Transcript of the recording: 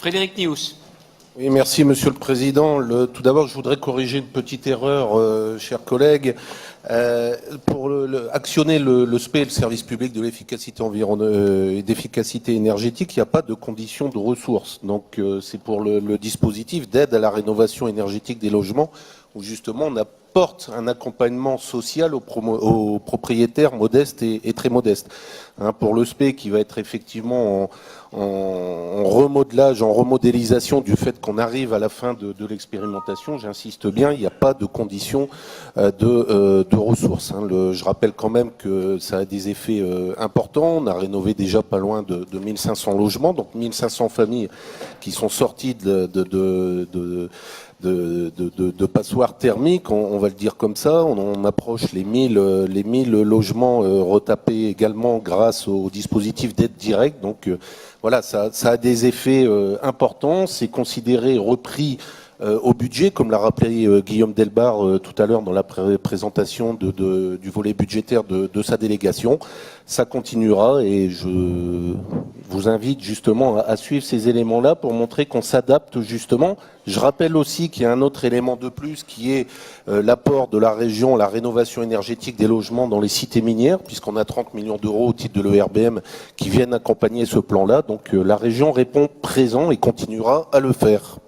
Frédéric Nious. Oui, merci Monsieur le Président. Tout d'abord, je voudrais corriger une petite erreur, chers collègues. Pour actionner le SPE, le service public de l'efficacité et d'efficacité énergétique, il n'y a pas de condition de ressources. Donc c'est pour le dispositif d'aide à la rénovation énergétique des logements, où justement on apporte un accompagnement social aux propriétaires modestes et très modestes. Pour le SPE qui va être effectivement en remodelage, en remodélisation du fait qu'on arrive à la fin de l'expérimentation, j'insiste bien, il n'y a pas de condition de ressources. Je rappelle quand même que ça a des effets importants. On a rénové déjà pas loin de 1500 logements, donc 1500 familles qui sont sorties de passoires thermiques, on va le dire comme ça. On approche les 1000 logements retapés également grâce au dispositif d'aide directe. Donc voilà, ça a des effets importants. C'est considéré repris au budget, comme l'a rappelé Guillaume Delbarre tout à l'heure dans la présentation du volet budgétaire de sa délégation. Ça continuera et je vous invite justement à suivre ces éléments-là pour montrer qu'on s'adapte justement. Je rappelle aussi qu'il y a un autre élément de plus qui est l'apport de la région, la rénovation énergétique des logements dans les cités minières, puisqu'on a 30 millions d'euros au titre de l'ERBM qui viennent accompagner ce plan-là. Donc la région répond présent et continuera à le faire.